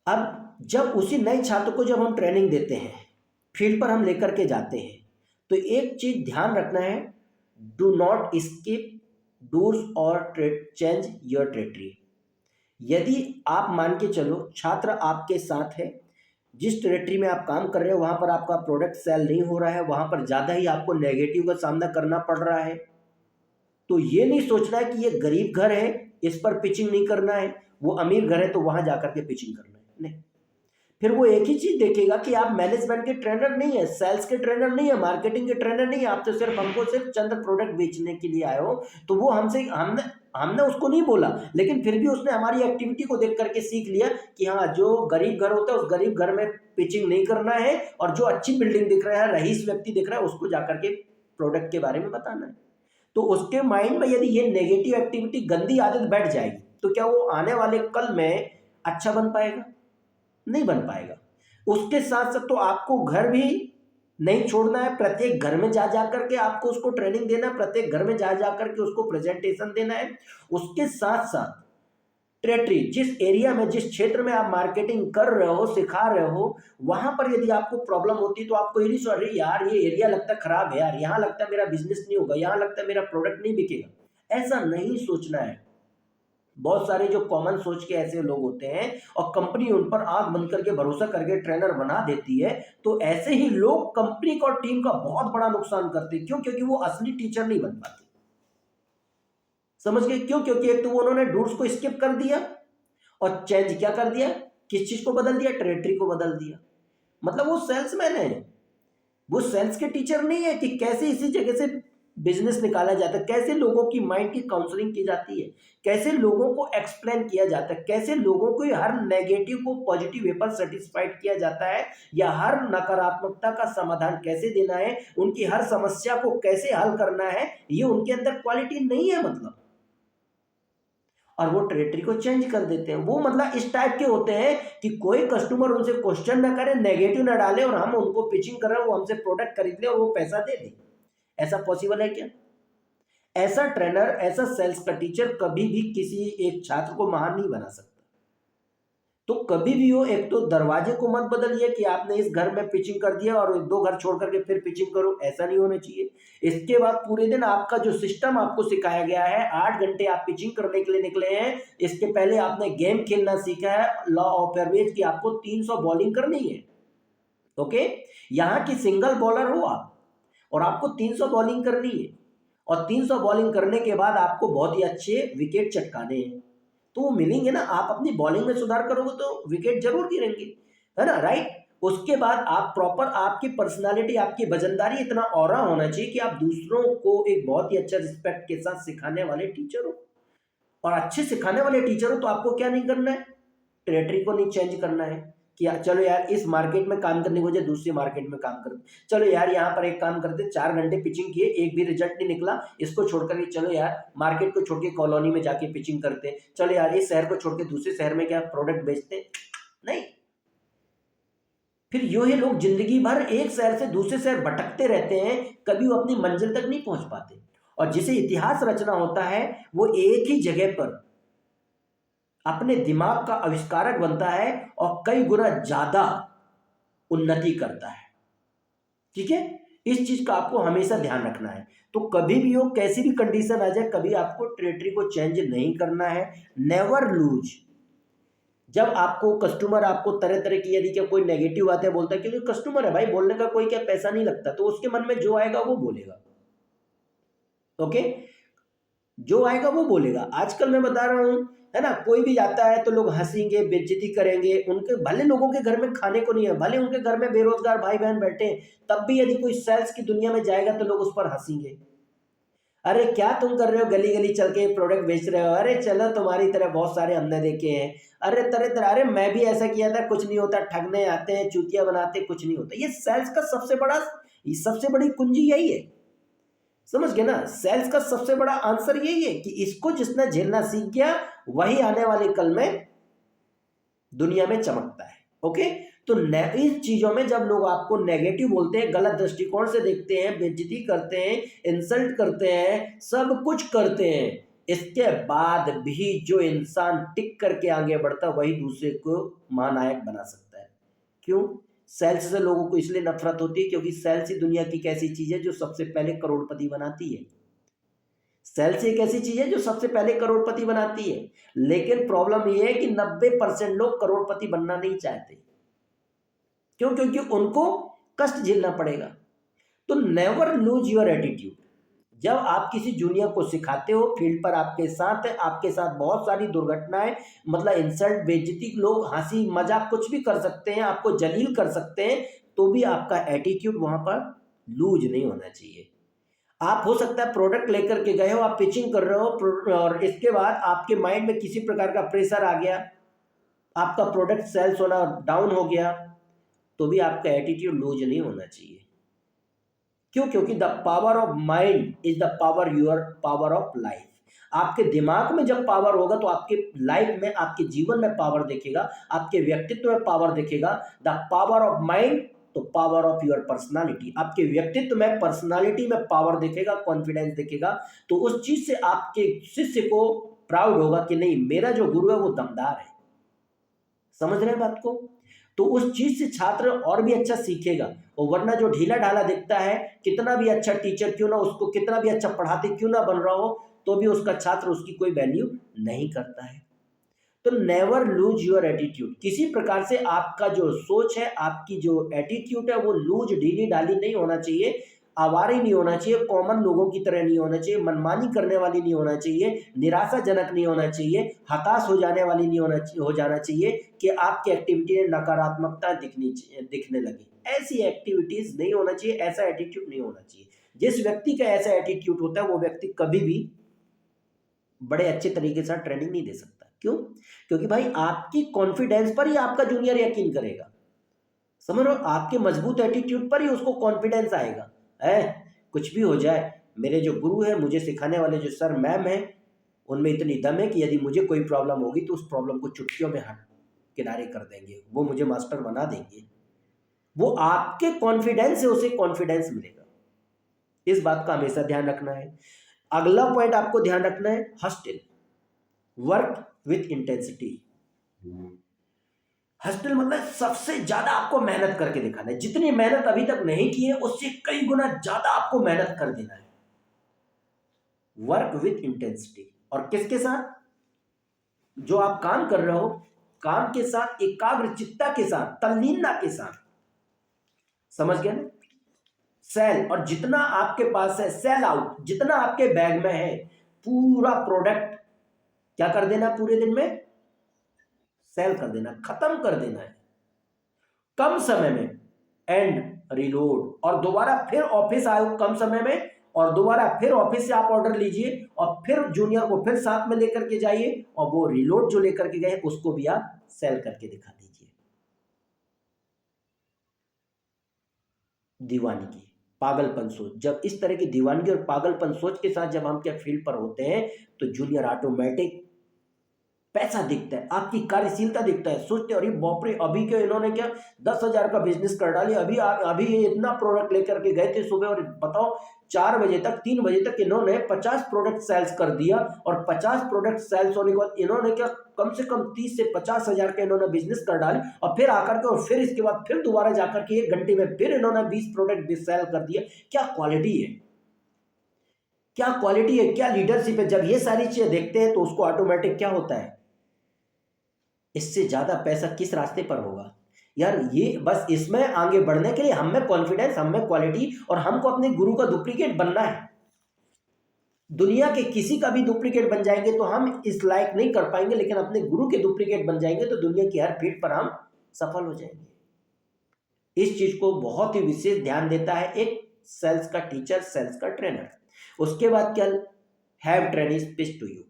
अब जब उसी नए छात्र को जब हम ट्रेनिंग देते हैं, फील्ड पर हम लेकर के जाते हैं, तो एक चीज ध्यान रखना है, डू नॉट स्किप डूज और चेंज योर टेरिटरी। यदि आप मान के चलो छात्र आपके साथ है, जिस टेरिटरी में आप काम कर रहे हो वहां पर आपका प्रोडक्ट सेल नहीं हो रहा है, वहां पर ज़्यादा ही आपको नेगेटिव का सामना करना पड़ रहा है, तो ये नहीं सोचना है कि ये गरीब घर है इस पर पिचिंग नहीं करना है, वो अमीर घर है तो वहां जाकर के पिचिंग करना है, नहीं। फिर वो एक ही चीज देखेगा कि आप मैनेजमेंट के ट्रेनर नहीं है, सेल्स के ट्रेनर नहीं है, मार्केटिंग के ट्रेनर नहीं है, आप तो सिर्फ हमको सिर्फ चंद प्रोडक्ट बेचने के लिए आए हो। तो वो हमसे हमने हमने उसको नहीं बोला, लेकिन फिर भी उसने हमारी एक्टिविटी को देख करके सीख लिया कि हाँ, जो गरीब घर होता है उस गरीब घर में पिचिंग नहीं करना है, और जो अच्छी बिल्डिंग दिख रहा है, रईस व्यक्ति दिख रहा है, उसको जाकर के प्रोडक्ट के बारे में बताना है। तो उसके माइंड में यदि ये नेगेटिव एक्टिविटी, गंदी आदत बैठ जाएगी, तो क्या वो आने वाले कल में अच्छा बन पाएगा? नहीं बन पाएगा। उसके साथ साथ तो आपको घर भी नहीं छोड़ना है, प्रत्येक घर में जा जा करके आपको उसको ट्रेनिंग देना है, प्रत्येक घर में जा जा करके उसको प्रेजेंटेशन देना है। उसके साथ साथ टेरिटरी, जिस एरिया में, जिस क्षेत्र में आप मार्केटिंग कर रहे हो, सिखा रहे हो, वहां पर यदि आपको प्रॉब्लम होती है तो आपको ये नहीं सोच रही यार ये एरिया लगता है खराब है, यार यहाँ लगता है मेरा बिजनेस नहीं होगा, यहाँ लगता है मेरा प्रोडक्ट नहीं बिकेगा, ऐसा नहीं सोचना है। बहुत सारे जो कॉमन सोच के ऐसे लोग होते हैं और कंपनी उन पर आंख बंद करके भरोसा करके ट्रेनर बना देती है, तो ऐसे ही लोग कंपनी और टीम का बहुत बड़ा नुकसान करते हैं। क्यों? क्योंकि वो असली टीचर नहीं बन पाते। समझ गए क्यों? क्योंकि एक तो वो उन्होंने रूल्स को स्किप कर दिया, और चेंज क्या कर दिया, किस चीज को बदल दिया, टेरिटरी को बदल दिया। मतलब वो सेल्समैन है, वो सेल्स के टीचर नहीं है कि कैसे इसी जगह से बिजनेस निकाला जाता है, कैसे लोगों की माइंड की काउंसलिंग की जाती है, कैसे लोगों को एक्सप्लेन किया जाता है, कैसे लोगों को हर नेगेटिव को पॉजिटिव वे पर सेटिस्फाइड किया जाता है, या हर नकारात्मकता का समाधान कैसे देना है, उनकी हर समस्या को कैसे हल करना है, ये उनके अंदर क्वालिटी नहीं है। मतलब, और वो टेरिटरी को चेंज कर देते हैं। वो मतलब इस टाइप के होते हैं कि कोई कस्टमर उनसे क्वेश्चन ना करे, नेगेटिव ना डाले, और हम उनको पिचिंग कर रहे हैं, वो हमसे प्रोडक्ट खरीद ले और वो पैसा दे दे। ऐसा पॉसिबल है क्या? ऐसा ट्रेनर, ऐसा सेल्स का टीचर कभी भी किसी एक छात्र को महान नहीं बना सकता। तो कभी भी हो, एक तो दरवाजे को मत बदलिए कि आपने इस घर में पिचिंग कर दिया और दो घर छोड़ करके फिर पिचिंग करो, ऐसा नहीं होना चाहिए। इसके बाद पूरे दिन आपका जो सिस्टम आपको सिखाया गया है, 8 घंटे आप पिचिंग करने के लिए निकले हैं, इसके पहले आपने गेम खेलना सीखा है, लॉ ऑफ एवरेज की आपको 300 बॉलिंग करनी है। ओके, यहाँ की सिंगल बॉलर हो आप, और आपको 300 बॉलिंग करनी है, और 300 बॉलिंग करने के बाद आपको बहुत ही अच्छे विकेट चटकाने हैं, तो वो मिलेंगे ना। आप अपनी बॉलिंग में सुधार करोगे तो विकेट जरूर गिरेंगे, है ना, राइट। उसके बाद आप प्रॉपर, आपकी पर्सनालिटी, आपकी वजनदारी, इतना ऑरा होना चाहिए कि आप दूसरों को एक बहुत ही अच्छा रिस्पेक्ट के साथ सिखाने वाले टीचर हो। और अच्छे सिखाने वाले टीचर हो तो आपको क्या नहीं करना है, टेरिटरी को नहीं चेंज करना है कि यार चलो यार इस मार्केट में काम करने की वजह दूसरे मार्केट में काम करते, चलो यार यहाँ पर एक काम करते, 4 घंटे पिचिंग किए, एक भी रिजल्ट नहीं निकला, इसको छोड़ करके चलो यार मार्केट को छोड़ के कॉलोनी में जाके पिचिंग करते, चलो यार इस शहर को छोड़ के दूसरे शहर में क्या प्रोडक्ट बेचते। नहीं, फिर यो ही लोग जिंदगी भर एक शहर से दूसरे शहर भटकते रहते हैं, कभी वो अपनी मंजिल तक नहीं पहुंच पाते। और जिसे इतिहास रचना होता है, वो एक ही जगह पर अपने दिमाग का आविष्कारक बनता है और कई गुना ज्यादा उन्नति करता है। ठीक है, इस चीज का आपको हमेशा ध्यान रखना है। तो कभी भी हो, कैसी भी कंडीशन आ जाए, कभी आपको टेरिटरी को चेंज नहीं करना है। Never lose. जब आपको कस्टमर आपको तरह तरह की, यदि क्या कोई नेगेटिव बातें बोलता है, क्योंकि कस्टमर है भाई, बोलने का कोई क्या पैसा नहीं लगता, तो उसके मन में जो आएगा वो बोलेगा। ओके, जो आएगा वो बोलेगा। आजकल मैं बता रहा हूँ, है ना, कोई भी जाता है तो लोग हंसेंगे, बेइज्जती करेंगे, उनके भले लोगों के घर में खाने को नहीं है, भले उनके घर में बेरोजगार भाई बहन बैठे हैं, तब भी यदि कोई सेल्स की दुनिया में जाएगा तो लोग उस पर हंसेंगे। अरे क्या तुम कर रहे हो, गली गली चल के प्रोडक्ट बेच रहे हो, अरे चलो तुम्हारी तरह बहुत सारे हमने देखे हैं, अरे तरह तरह, अरे मैं भी ऐसा किया था, कुछ नहीं होता, ठगने आते हैं, चूतिया बनाते, कुछ नहीं होता। ये सेल्स का सबसे बड़ी कुंजी यही है। समझ गए ना, सेल्स का सबसे बड़ा आंसर यही है कि इसको जिसने झेलना सीख गया वही आने वाले कल में दुनिया में चमकता है। ओके, तो इन चीजों में जब लोग आपको नेगेटिव बोलते हैं, गलत दृष्टिकोण से देखते हैं, बेइज्जती करते हैं, इंसल्ट करते हैं, सब कुछ करते हैं, इसके बाद भी जो इंसान टिक करके आगे बढ़ता है वही दूसरे को महानायक बना सकता है। क्यों? सेल्स से लोगों को इसलिए नफरत होती है क्योंकि सेल्स ही दुनिया की एक ऐसी चीज है जो सबसे पहले करोड़पति बनाती है। सेल्स एक ऐसी चीज है जो सबसे पहले करोड़पति बनाती है, लेकिन प्रॉब्लम यह है कि 90% लोग करोड़पति बनना नहीं चाहते। क्यों? क्योंकि उनको कष्ट झेलना पड़ेगा। तो नेवर लूज योर एटीट्यूड। जब आप किसी जूनियर को सिखाते हो, फील्ड पर आपके साथ है, आपके साथ बहुत सारी दुर्घटनाएं, मतलब इंसल्ट, बेइज्जती, लोग हंसी मजाक कुछ भी कर सकते हैं, आपको जलील कर सकते हैं, तो भी आपका एटीट्यूड वहां पर लूज नहीं होना चाहिए। आप हो सकता है प्रोडक्ट लेकर के गए हो, आप पिचिंग कर रहे हो और इसके बाद आपके माइंड में किसी प्रकार का प्रेशर आ गया, आपका प्रोडक्ट सेल्स होना डाउन हो गया, तो भी आपका एटीट्यूड लूज नहीं होना चाहिए। क्यों? क्योंकि the power of mind is the power your power of life. आपके दिमाग में जब पावर होगा तो आपके लाइफ में, आपके जीवन में पावर दिखेगा, आपके व्यक्तित्व में पावर दिखेगा। द पावर ऑफ माइंड तो पावर ऑफ योर पर्सनालिटी। आपके व्यक्तित्व में, पर्सनालिटी में पावर दिखेगा, कॉन्फिडेंस दिखेगा, तो उस चीज से आपके शिष्य को प्राउड होगा कि नहीं, मेरा जो गुरु है वो दमदार है। समझ रहे हैं बात को? तो उस चीज से छात्र और भी अच्छा सीखेगा। और वरना जो ढीला ढाला दिखता है, कितना भी अच्छा टीचर क्यों ना, उसको कितना भी अच्छा पढ़ाते क्यों ना बन रहा हो, तो भी उसका छात्र उसकी कोई वैल्यू नहीं करता है। तो नेवर लूज योर एटीट्यूड। किसी प्रकार से आपका जो सोच है, आपकी जो एटीट्यूड है, वो लूज, ढीली ढाली नहीं होना चाहिए, आवारी नहीं होना चाहिए, कॉमन लोगों की तरह नहीं होना चाहिए, मनमानी करने वाली नहीं होना चाहिए, निराशाजनक नहीं होना चाहिए, हताश हो जाने वाली नहीं हो जाना चाहिए कि आपकी एक्टिविटी में नकारात्मकता दिखने लगी। ऐसी एक्टिविटीज नहीं होना चाहिए, ऐसा एटीट्यूड नहीं होना चाहिए। जिस व्यक्ति का ऐसा एटीट्यूड होता है वो व्यक्ति कभी भी बड़े अच्छे तरीके से ट्रेनिंग नहीं दे सकता। क्यों? क्योंकि भाई आपकी कॉन्फिडेंस पर ही आपका जूनियर यकीन करेगा। समझ रहे हो? आपके मजबूत एटीट्यूड पर ही उसको कॉन्फिडेंस आएगा। है, कुछ भी हो जाए, मेरे जो गुरु है, मुझे सिखाने वाले जो सर मैम है, उनमें इतनी दम है कि यदि मुझे कोई प्रॉब्लम होगी तो उस प्रॉब्लम को चुटकियों में हट किनारे कर देंगे, वो मुझे मास्टर बना देंगे। वो आपके कॉन्फिडेंस से उसे कॉन्फिडेंस मिलेगा। इस बात का हमेशा ध्यान रखना है। अगला पॉइंट आपको ध्यान रखना है, hostel, work with intensity. Hostel मतलब सबसे ज्यादा आपको मेहनत करके दिखाना है। जितनी मेहनत अभी तक नहीं की है उससे कई गुना ज्यादा आपको मेहनत कर देना है। Work with intensity. और किसके साथ? जो आप काम कर रहे हो, काम के साथ एकाग्र चित्ता के साथ, तल्लीनता के साथ। समझ गए ना? सेल, और जितना आपके पास है, सेल आउट, जितना आपके बैग में है, पूरा प्रोडक्ट क्या कर देना, पूरे दिन में सेल कर देना, खत्म कर देना है कम समय में। एंड रिलोड, और दोबारा फिर ऑफिस आए कम समय में, और दोबारा फिर ऑफिस से आप ऑर्डर लीजिए और फिर जूनियर को फिर साथ में लेकर के जाइए, और वो रिलोड जो लेकर के गए उसको भी आप सेल करके दिखा दीजिए। दीवानगी, पागलपन सोच। जब इस तरह की दीवानगी और पागलपन सोच के साथ जब हम क्या फील्ड पर होते हैं, तो जूनियर ऑटोमेटिक पैसा दिखता है, आपकी कार्यशीलता दिखता है, सोचते हैं अरे बाप रे, अभी क्या इन्होंने क्या 10,000 का बिजनेस कर डाली, अभी अभी ये इतना प्रोडक्ट लेकर के गए थे सुबह, और बताओ 4 बजे तक, 3 बजे तक इन्होंने 50 प्रोडक्ट सेल्स कर दिया, और 50 प्रोडक्ट सेल्स होने के बाद इन्होंने क्या कम से कम 30 से 50,000 का इन्होंने बिजनेस कर डाले, और फिर आकर के, और फिर इसके बाद फिर दोबारा जाकर के 1 घंटे में फिर इन्होंने 20 प्रोडक्ट सेल कर दिया। क्या क्वालिटी है, क्या क्वालिटी है, क्या लीडरशिप है। जब ये सारी चीजें देखते हैं तो उसको ऑटोमेटिक क्या होता है, इससे ज्यादा पैसा किस रास्ते पर होगा यार। ये बस इसमें आगे बढ़ने के लिए हम में कॉन्फिडेंस, हम में क्वालिटी, और हमको अपने गुरु का डुप्लीकेट बनना है। दुनिया के किसी का भी डुप्लीकेट बन जाएंगे तो हम इस लायक नहीं कर पाएंगे, लेकिन अपने गुरु के डुप्लीकेट बन जाएंगे तो दुनिया की हर फील्ड पर हम सफल हो जाएंगे। इस चीज को बहुत ही विशेष ध्यान देता है एक सेल्स का टीचर, सेल्स का ट्रेनर। उसके बाद क्या, have training speech to you.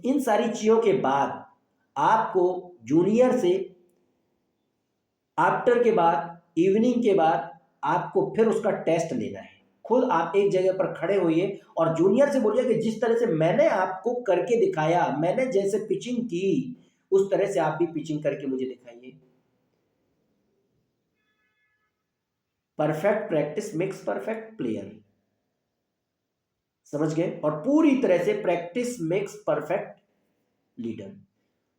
इन सारी चीजों के बाद आपको जूनियर से, आफ्टर के बाद, इवनिंग के बाद आपको फिर उसका टेस्ट लेना है। खुद आप एक जगह पर खड़े होइए और जूनियर से बोलिए कि जिस तरह से मैंने आपको करके दिखाया, मैंने जैसे पिचिंग की, उस तरह से आप भी पिचिंग करके मुझे दिखाइए। Perfect practice makes perfect player. समझ गए? और पूरी तरह से प्रैक्टिस मेक्स परफेक्ट लीडर।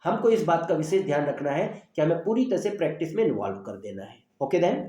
हमको इस बात का विशेष ध्यान रखना है कि हमें पूरी तरह से प्रैक्टिस में इन्वॉल्व कर देना है। Okay then.